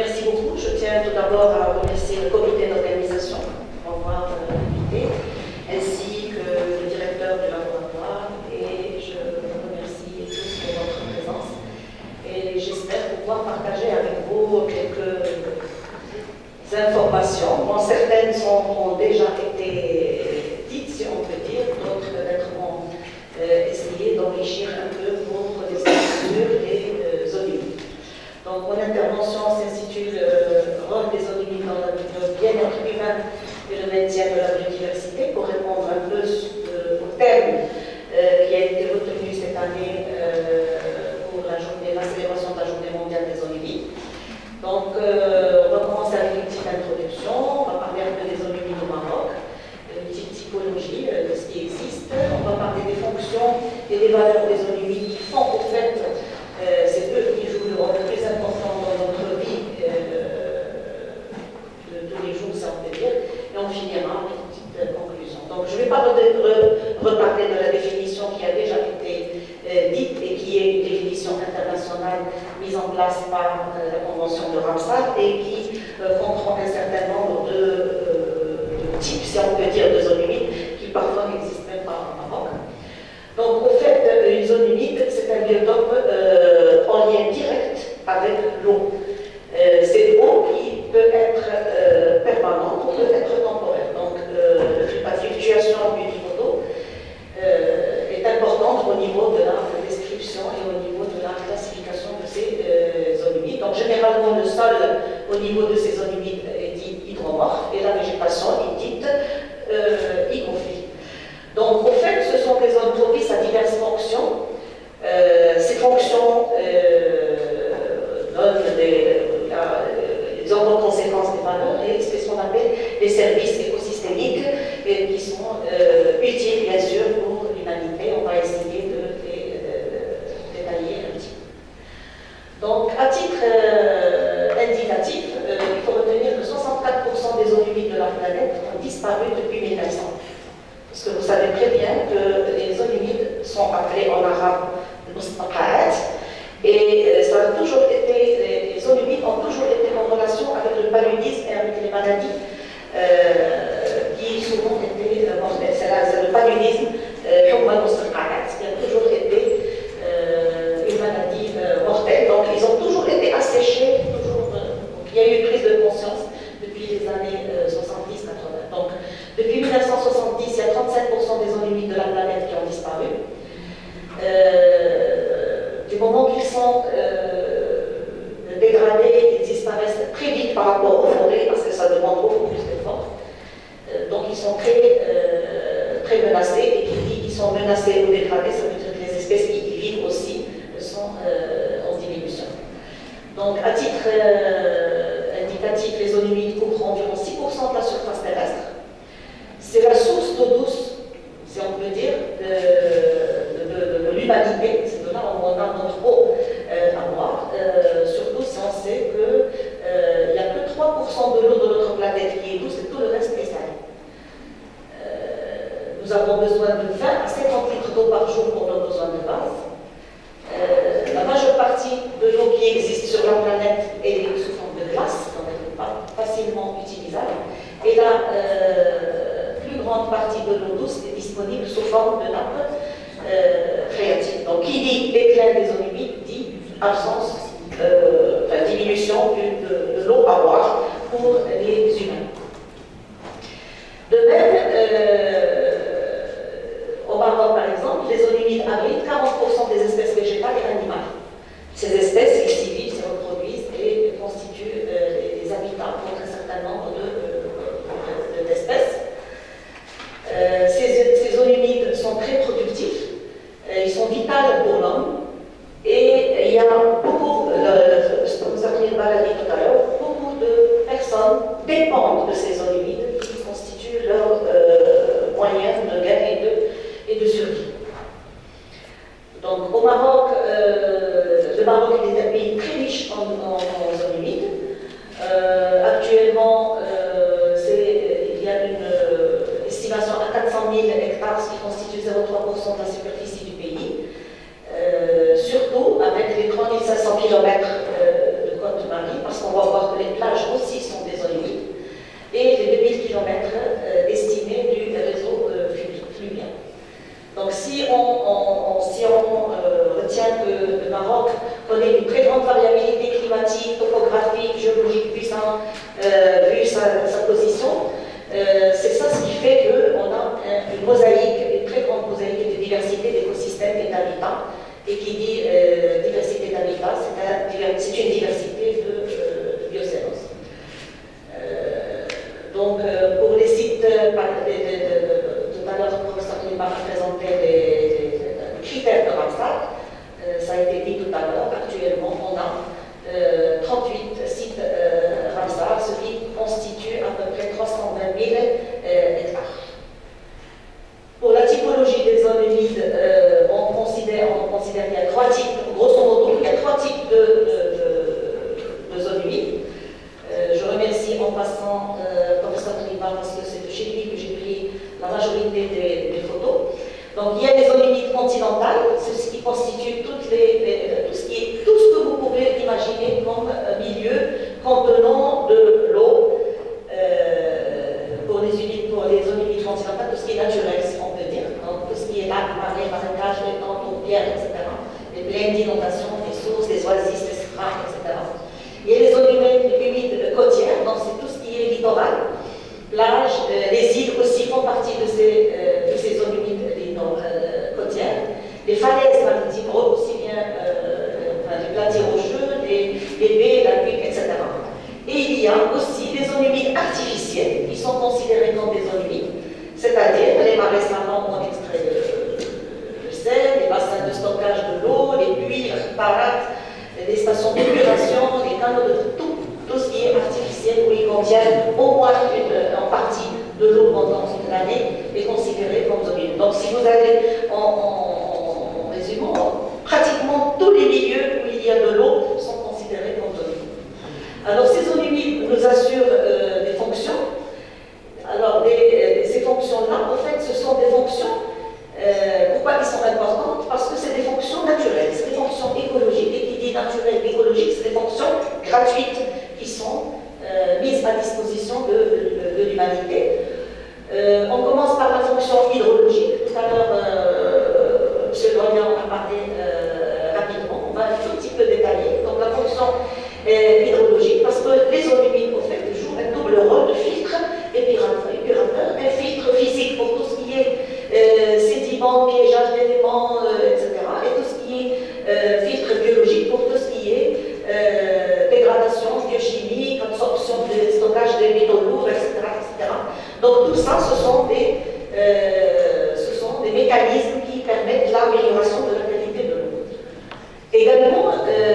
Merci beaucoup. Je tiens tout d'abord à remercier le comité d'organisation pour m'avoir invité, ainsi que le directeur du laboratoire, et je vous remercie tous pour votre présence. Et j'espère pouvoir partager avec vous quelques informations. Bon, certaines ont déjà été dites, si on peut dire, d'autres peut-être vont essayer d'enrichir un peu pour les structures et zones humides. Donc, mon intervention s'intitule Rôle des zones humides dans le bien-être humain et le maintien de la biodiversité, pour répondre un peu au thème qui a été retenu cette année pour la célébration de la Journée mondiale des zones humides. Donc, on va commencer avec une petite introduction. On va parler un peu des zones humides au Maroc, une petite typologie de ce qui existe. On va parler des fonctions et des valeurs des zones humides qui font, au fait, c'est eux qui jouent le rôle le plus important dans notre vie de tous les jours, ça on peut dire. Et on finira avec une petite conclusion. Donc, je ne vais pas reparler de la définition qui a déjà été dite et qui est une définition internationale mise en place par la Convention de Ramsar et qui comprend un certain nombre de types, si on peut dire, de zones humides qui parfois n'existent même pas au Maroc. Donc, au fait, une zone humide, c'est un biotope en lien direct avec l'eau. C'est l'eau qui peut être permanente ou peut être temporaire. Donc, la fluctuation du niveau d'eau est importante au niveau de la description et au niveau de la classification de ces zones humides. Donc, généralement, le sol au niveau de ces zones humides est dit hydromorphe et la végétation est dite hygrophile. Donc, au fait, ce sont des zones propices à diverses fonctions. Ces fonctions donnent les ordres de conséquences des valeurs et c'est ce qu'on appelle les services écosystémiques et qui sont utiles, bien sûr, pour l'humanité. On va essayer de les détailler un petit peu. Donc, à titre indicatif, il faut retenir que 64% des zones humides de la planète ont disparu depuis 1900. Parce que vous savez très bien que les zones humides sont appelées en arabe mustaqa'at et ça a toujours été, les zones humides ont toujours été en relation avec le paludisme et avec les maladies qui souvent étaient mortelles. C'est le paludisme, humma mustaqa'at, qui a toujours été une maladie mortelle. Donc ils ont toujours été asséchés, il y a eu une prise de conscience depuis les années 70-80. Donc, depuis 1970, il y a 35% des zones humides de la planète qui ont disparu. Du moment qu'ils sont dégradés, ils disparaissent très vite par rapport aux forêts, parce que ça demande beaucoup plus d'efforts. Donc, ils sont très menacés, et qui dit qu'ils sont menacés ou dégradés, ça veut dire que les espèces qui y vivent aussi sont en diminution. Donc, à titre indicatif, les zones humides couvrent environ 6% de la surface terrestre. C'est la source d'eau douce, si on peut dire, de l'humanité. C'est de là où on a notre eau à boire. Surtout si on sait qu'il n'y a que 3% de l'eau de notre planète qui est douce et tout le reste est salé. Nous avons besoin de 20 à 50 litres d'eau par jour pour nos besoins de base. La majeure partie de l'eau qui existe sur la planète est sous forme de glace, donc elle n'est pas facilement utilisable. Et la plus grande partie de l'eau douce est disponible sous forme de nappe phréatique. Donc, qui dit déclin des zones humides dit absence, diminution de l'eau à boire pour les humains. De même, au Maroc, par exemple, les zones humides abritent 40% des espèces végétales et animales. Ces espèces ici vivent, se reproduisent et constituent des habitats pour un certain nombre d'espèces. Ces zones humides sont très productifs, ils sont vitales pour l'homme et il y a beaucoup, ce que vous avez dit tout à l'heure, beaucoup de personnes dépendent de ces zones humides qui constituent leur moyen de gain et de survie. Donc au Maroc, le Maroc est un pays très riche en zones humides. Actuellement, il y a une estimation à 400 000 hectares, ce qui constitue 0,3% de la superficie du pays. Surtout avec les 3500 km de côte-marie, parce qu'on va voir que donné une très grande variabilité climatique, topographique, géologique, vu sa position. C'est ça ce qui fait qu'on a une mosaïque, une très grande mosaïque de diversité d'écosystèmes et d'habitats. Et qui dit diversité d'habitat, c'est une diversité de biocénose. Donc, pour les sites, tout à l'heure, le professeur Klima a présenté les critères de Ramsar. Ça a été dit tout à l'heure. Actuellement, on a 38 sites Ramsar, ce qui constitue à peu près 320 000 hectares. Pour la typologie des zones humides, on considère qu'il y a trois types, grosso modo, il y a trois types de zones humides. Je remercie en passant le professeur Klima parce que c'est de chez lui que j'ai pris la majorité des photos. Donc il y a les zones humides continentales, c'est ce qui constitue tout ce que vous pouvez imaginer comme milieu contenant de l'eau. Pour les zones humides continentales, tout ce qui est naturel, si on peut dire, donc tout ce qui est lac, marais, marécages, étangs, tourbières, etc. Les plaines d'inondation, les sources, les oasis, les seringues, etc. Il y a les zones humides côtières, donc c'est tout ce qui est littoral, plage, les îles aussi font partie de ces zones humides côtières. Les falaises maritimes, aussi bien les platiers rocheux, les baies, la butte, etc. Et il y a aussi des zones humides artificielles qui sont considérées comme des zones humides, c'est-à-dire les marais salants où on extrait le sel, les bassins de stockage de l'eau, les puits, les parades, les stations d'épuration, les canaux de tout ce qui est artificiel où ils contiennent au moins en partie de l'eau pendant toute l'année est considéré comme zone humide. Donc si vous allez en résumant, pratiquement tous les milieux où il y a de l'eau sont considérés comme zone humide. Alors ces zones humides nous assurent des fonctions. Alors ces fonctions-là, en fait, ce sont des fonctions, pourquoi elles sont importantes? Parce que c'est des fonctions naturelles, c'est des fonctions écologiques, et qui dit naturel, écologique, c'est des fonctions gratuites qui sont mises à disposition de l'humanité. On commence par la fonction hydrologique. Tout à l'heure, M. Dorian a parlé rapidement, on va un tout petit peu détailler. Donc la fonction hydrologique, parce que les zones humides, en fait, jouent un double rôle de filtre épurateur, un filtre physique pour tout ce qui est sédiments, piégeage d'éléments, etc. Et tout ce qui est filtre biologique pour tout ce qui est dégradation biochimique, absorption, stockage des métaux lourds, etc., etc. Donc tout ça, ce sont des mécanismes qui permettent l'amélioration de la qualité de l'eau. Également,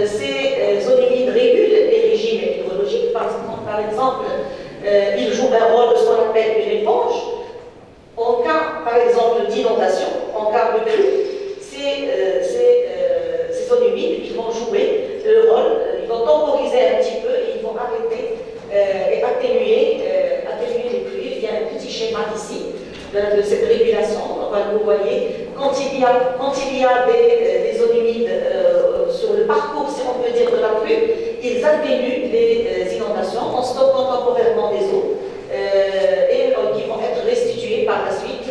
ces zones humides régulent les régimes hydrologiques. Par exemple, ils jouent un rôle de ce qu'on appelle une éponge. En cas, par exemple, d'inondation, en cas de crue, ces zones humides, ils vont jouer le rôle, ils vont temporiser un petit peu et ils vont arrêter et atténuer les crues. Il y a un petit schéma ici de cette régulation. Vous voyez, quand il y a des zones humides sur le parcours, si on peut dire, de la crue, ils atténuent les inondations en stockant temporairement des eaux et qui vont être restituées par la suite.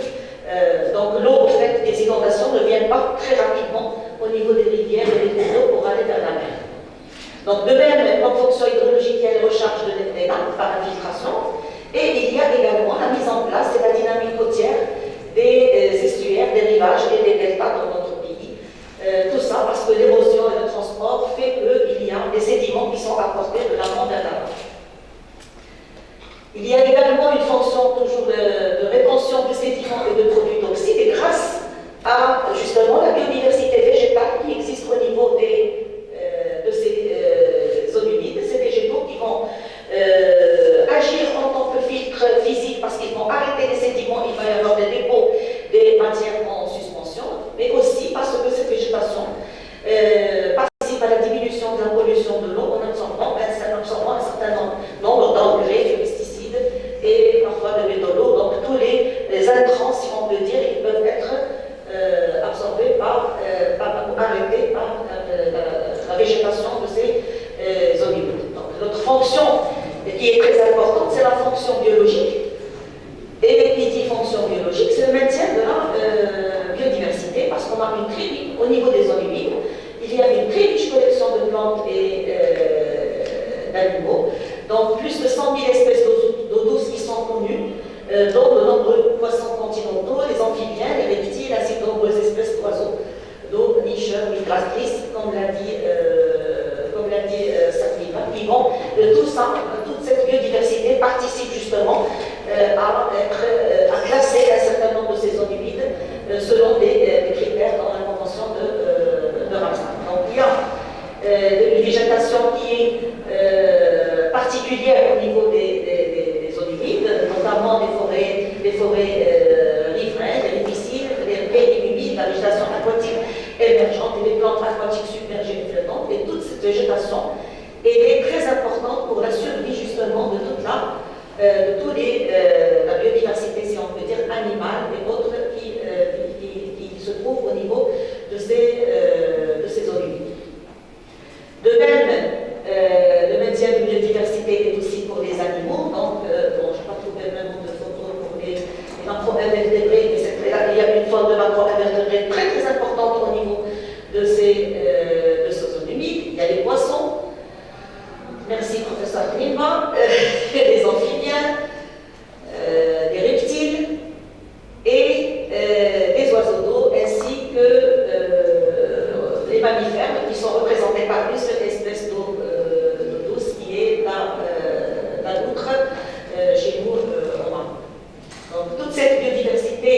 Donc l'eau, en fait, des inondations ne vient pas très rapidement au niveau des rivières et des cours d'eau pour aller vers la mer. Donc de même, comme fonction hydrologique, il y a une recharge des nappes par infiltration. Et il y a également la mise en place de la dynamique côtière des estuaires, des rivages et des deltas dans notre pays. Tout ça parce que l'érosion et le transport fait qu'il y a des sédiments qui sont apportés de l'amont vers l'avant. Il y a également une fonction toujours de rétention de sédiments et de produits toxiques, et grâce à justement la biodiversité végétale qui existe au niveau de ces zones humides, ces végétaux qui vont agir en tant que filtre physique parce qu'ils vont arrêter les sédiments, il va y avoir des dépôts des matières en suspension, mais aussi parce que cette végétation participe à la diminution de la pollution de l'eau en absorbant un certain nombre d'engrais, de pesticides et parfois de métaux lourds. Donc tous les intrants, si on peut dire, ils peuvent être absorbés arrêtés par la végétation de ces zones humides. Donc notre fonction qui est très importante, c'est la fonction biologique. Et qui dit fonction biologique, c'est le maintien de la biodiversité, parce qu'on a une très, au niveau des zones humides, il y a une très riche collection de 200 000 espèces d'eau douce qui sont connues, dont de nombreux poissons continentaux, les amphibiens, les reptiles, ainsi que de nombreuses espèces d'oiseaux, d'eau, nicheurs, migratrices, comme l'a dit Sabrina. Puis bon, tout ça, toute cette biodiversité participe justement à classer un certain nombre de ces zones humides selon des critères dans la convention de Ramsar. Donc il y a une végétation qui est particulière au niveau des zones humides, notamment des forêts riveraines, des ripisciles, des prés humides, la végétation aquatique émergente et les plantes aquatiques submergées flottantes. Et toute cette végétation est très importante pour la survie justement de toute la biodiversité, si on peut dire, animale et autres qui se trouvent au niveau de ces zones humides. De même, le maintien de biodiversité est aussi pour les animaux. Donc, bon, je n'ai pas trouvé le même nombre de photos pour les macro-invertébrés, mais il y a une forme de macro-invertébrés très importante au niveau de ces zones humides. Il y a les poissons. Merci, professeur Klima. Les amphibiens, les reptiles et les oiseaux d'eau, ainsi que les mammifères, qui sont représentés par une seule espèce d'eau douce, qui est la loutre chez nous au Maroc. Donc toute cette biodiversité,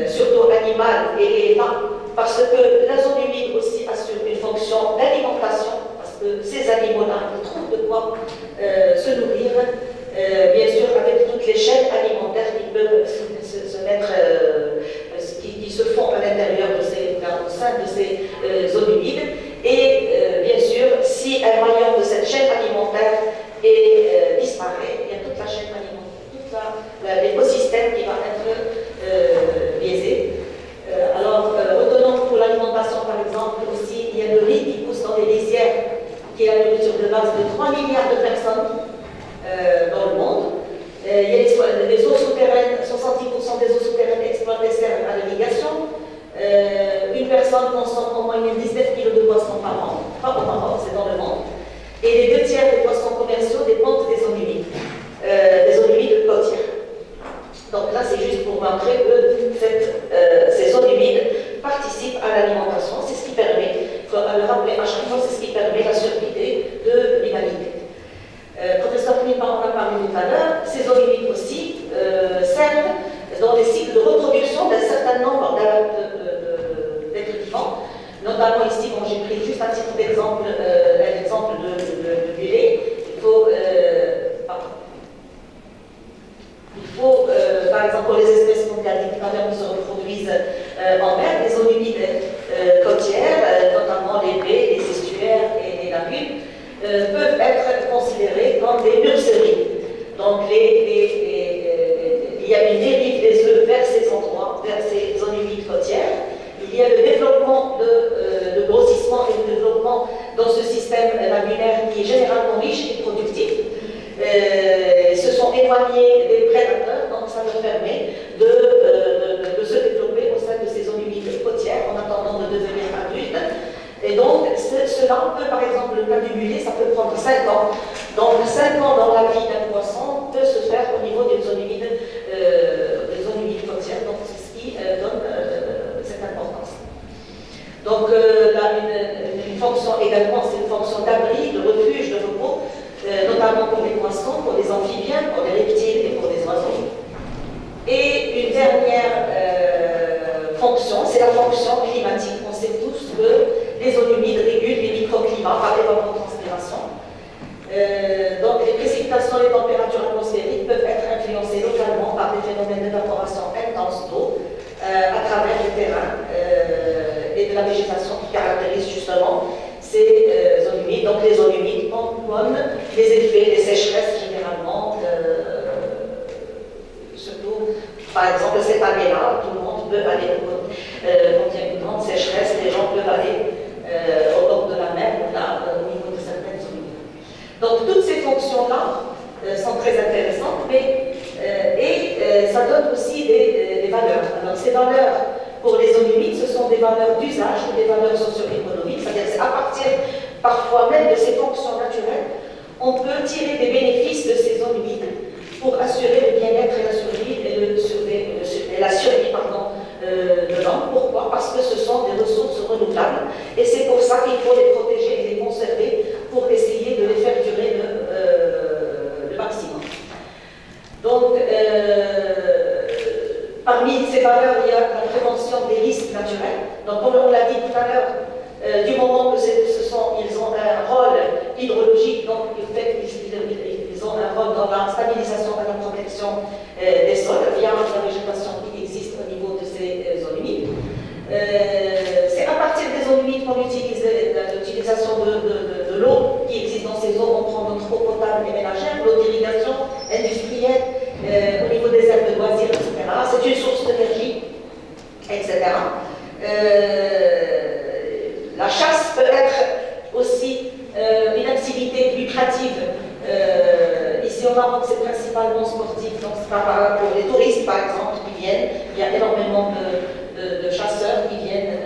surtout animale, est là parce que la zone humide aussi assure une fonction d'alimentation, parce que ces animaux-là, ils trouvent de quoi se nourrir, bien sûr avec toutes les chaînes alimentaires qui peuvent se mettre, qui se font à l'intérieur au sein de ces zones humides. Et bien sûr, si un maillon de cette chaîne alimentaire disparaît, il y a toute la chaîne alimentaire, tout l'écosystème qui va être biaisé. Alors, retenons pour l'alimentation, par exemple, aussi, il y a le riz qui pousse dans les lisières, qui est la nourriture de base de 3 milliards de personnes dans le monde. Il y a les eaux souterraines, 70% des eaux souterraines exploitées servent à l'irrigation. Une personne consomme en moyenne 19 kg de poissons par an, pas au Maroc, c'est dans le monde. Et les 2 tiers des poissons commerciaux dépendent des zones humides côtières. Donc là, c'est juste pour montrer que ces zones humides participent à l'alimentation. C'est ce qui permet, il faut le rappeler à chaque fois, c'est ce qui permet la survie de l'humanité. Professeur Klima en a parlé tout à l'heure, ces zones humides aussi servent dans les cycles de reproduction d'un certain nombre d'êtres vivants. Notamment ici, bon, j'ai pris juste un titre d'exemple, l'exemple de mulet. Il faut, par exemple, pour les espèces mondiales qui se reproduisent en mer, les zones humides côtières, notamment les baies, les estuaires et les lagunes, peuvent être considérées comme des nurseries. Donc, il y a une dérive des œufs vers ces endroits, vers ces zones humides côtières. Il y a le développement de grossissement et de développement dans ce système lagunaire qui est généralement riche et productif. Se sont éloignés des prédateurs, donc ça leur permet de se développer au sein de ces zones humides côtières en attendant de devenir adultes. Et donc, cela peut, par exemple, le cas du mulet, ça peut prendre 5 ans. Donc, 5 ans dans la vie d'un poisson peut se faire au niveau des zones humides côtières. Donc, c'est ce qui donne cette importance. Donc, une fonction également, c'est une fonction d'abri, de refuge, de repos, notamment pour les poissons, pour les amphibiens, pour les reptiles et pour les oiseaux. Et une dernière fonction, c'est la fonction climatique. On sait tous que les zones humides régulent les microclimats par évapotranspiration. Donc les précipitations et les températures atmosphériques peuvent être influencées localement par des phénomènes d'évaporation intense d'eau à travers les terrains et de la végétation qui caractérise justement ces zones humides. Donc les zones humides comme les effets des sécheresses généralement, surtout par exemple cette année-là, tout le monde peut aller, quand il y a une grande sécheresse, les gens peuvent aller au bord de la mer ou là, au niveau de certaines zones humides. Donc toutes ces fonctions-là sont très intéressantes, mais ça donne aussi des valeurs. Alors ces valeurs pour les zones humides, ce sont des valeurs d'usage ou des valeurs socio-économiques, c'est-à-dire c'est à partir parfois même de ces fonctions naturelles on peut tirer des bénéfices de ces zones humides pour assurer le bien-être et la survie, de l'homme. Pourquoi? Parce que ce sont des ressources renouvelables et c'est pour ça qu'il faut les protéger et les conserver pour essayer de les faire durer le maximum. Donc, parmi ces valeurs, il y a la prévention des risques naturels. Donc, comme on l'a dit tout à l'heure, du moment que ils ont un rôle hydrologique, donc ils ont un rôle dans la stabilisation et la protection des sols via la végétation qui existe au niveau de ces zones humides. C'est à partir des zones humides qu'on utilise l'utilisation de l'eau qui existe dans ces zones. On prend notre eau potable et ménagère, l'eau d'irrigation industrielle, au niveau des aires de loisirs, etc. C'est une source d'énergie, etc. La chasse peut être aussi une activité lucrative. Ici au Maroc, c'est principalement sportif, donc c'est pas pour les touristes par exemple qui viennent. Il y a énormément de chasseurs qui viennent,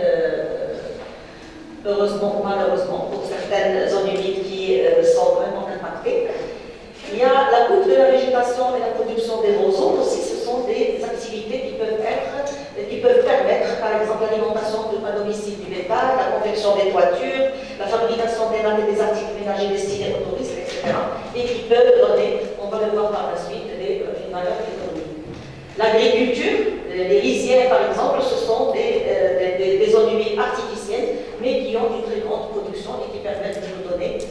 heureusement ou malheureusement, pour certaines zones humides qui sont vraiment impactées. Il y a la coupe de la végétation et la production des roseaux aussi, ce sont des activités qui peuvent permettre, par exemple, l'alimentation à domicile du bétail, la confection des toitures, la fabrication des nattes et des articles ménagers destinés aux touristes, etc. Et qui peuvent donner, on va le voir par la suite, une valeur économique. L'agriculture, les rizières par exemple, ce sont des zones humides artificielles, mais qui ont une très grande production et qui permettent de nous donner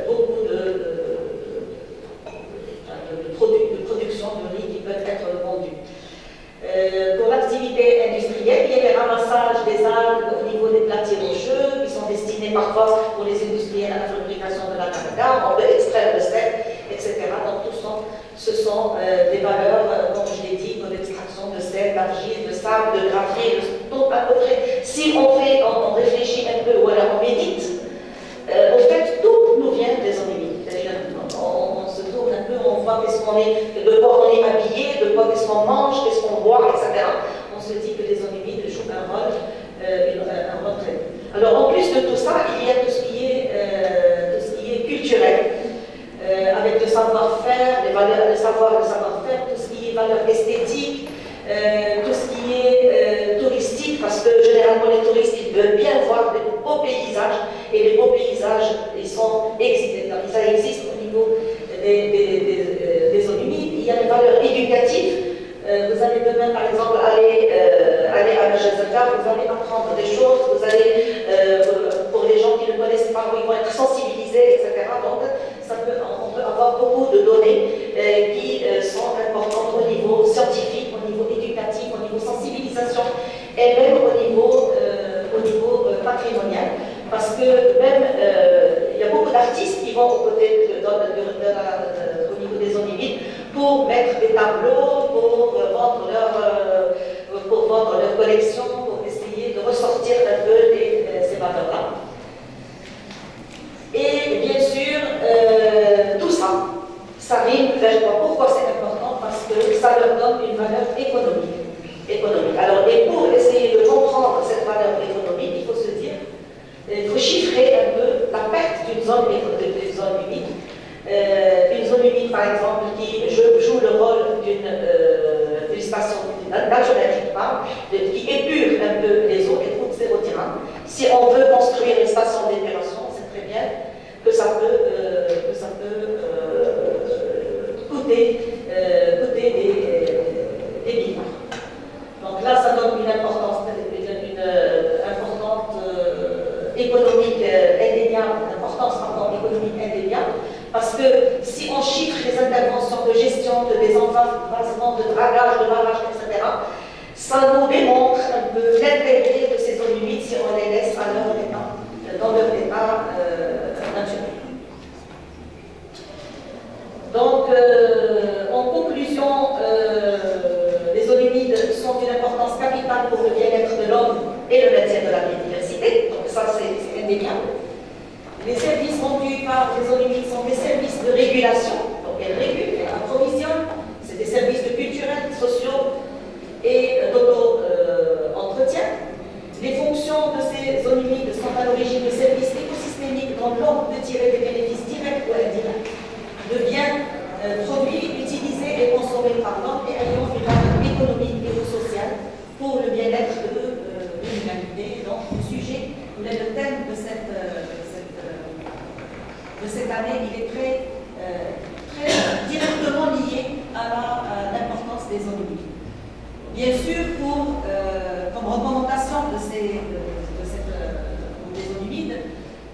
beaucoup de production de riz qui peuvent être vendus. Pour l'activité industrielle, il y a les ramassages des algues au niveau des platiers rocheux qui sont destinés parfois pour les industriels à la fabrication de la canne, on peut extraire le sel, etc. Donc ce sont des valeurs, comme je l'ai dit, de l'extraction de sel, d'argile, de sable, de gravier, donc à peu près, si on réfléchit un peu ou alors on médite, au fait, tout nous vient des zones humides. On se tourne un peu, on voit de quoi on est habillé, de quoi qu'est-ce qu'on mange, qu'est-ce qu'on boit, etc. On se dit que les zones humides jouent un rôle très. Alors en plus de tout ça, il y a tout ce qui est culturel, avec le savoir-faire, les valeurs, le savoir-faire, tout ce qui est valeurs esthétiques, tout ce qui est touristique, parce que généralement les touristes ils veulent bien voir des beaux paysages, et les beaux paysages ça existe au niveau des zones humides. Il y a les valeurs éducatives. Vous allez demain par exemple aller à Majazaka, vous allez apprendre des choses, vous allez, pour les gens qui ne connaissent pas, ils vont être sensibilisés, etc. Donc on peut avoir beaucoup de données qui sont importantes au niveau scientifique, au niveau éducatif, au niveau sensibilisation et même au niveau patrimonial. Parce que même, il y a beaucoup d'artistes qui vont aux côtés au niveau des zones humides pour mettre des tableaux, pour vendre leur collection, pour essayer de ressortir un peu ces valeurs-là. Et bien sûr, tout ça rime vers quoi? Pourquoi c'est important? Parce que ça leur donne une valeur économique. Alors, et pour essayer de comprendre cette valeur économique, il faut se dire, il faut chiffrer un peu la perte d'une zone humide. Une zone humide, par exemple, qui joue le rôle d'une station naturelle, qui épure un peu les eaux et toutes ces eaux terrain. Si on veut construire une station d'épuration, c'est très bien que ça peut coûter des milliards. Donc là, ça donne une importance économique indéniable, parce que si on chiffre les interventions de gestion, de désenvasement, de dragage, de barrage, etc., ça nous démontre un peu l'intérêt de ces zones humides si on les laisse dans leur état naturel. Donc, en conclusion, les zones humides sont d'une importance capitale pour le bien-être de l'homme et le maintien de la biodiversité. Donc ça, c'est indéniable. Les services rendus par les zones humides sont des services de régulation. Donc elles régulent, elles approvisionnent. C'est des services culturels, sociaux et d'auto-entretien. Les fonctions de ces zones humides sont à l'origine de services écosystémiques dont l'homme peut tirer des bénéfices directs le thème de cette année, il est très directement lié à l'importance des zones humides. Bien sûr, comme recommandation des zones humides,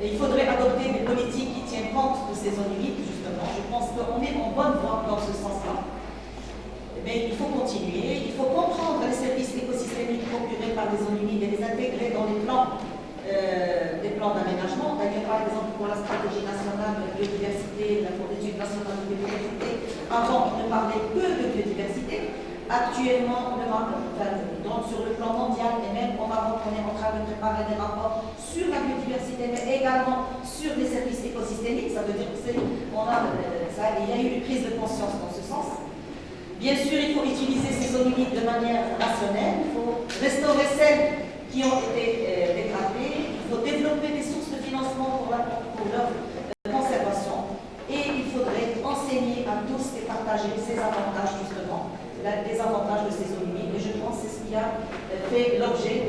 il faudrait adopter des politiques qui tiennent compte de ces zones humides, justement. Je pense qu'on est en bonne voie dans ce sens-là. Mais il faut continuer, il faut comprendre les services écosystémiques procurés par les zones humides et les intégrer dans les plans d'aménagement. D'ailleurs, par exemple, pour la stratégie nationale de biodiversité, la Cour d'études nationale de biodiversité, avant, on ne parlait que de biodiversité. Actuellement, sur le plan mondial et même au Maroc, on est en train de préparer des rapports sur la biodiversité, mais également sur les services écosystémiques. Ça veut dire qu'il y a eu une prise de conscience dans ce sens. Bien sûr, il faut utiliser ces zones humides de manière rationnelle. Il faut restaurer celles qui ont été dégradées. Il faut développer des sources de financement pour leur conservation. Et il faudrait enseigner à tous et partager ces avantages, justement, les avantages de ces zones humides. Et je pense que c'est ce qui a fait l'objet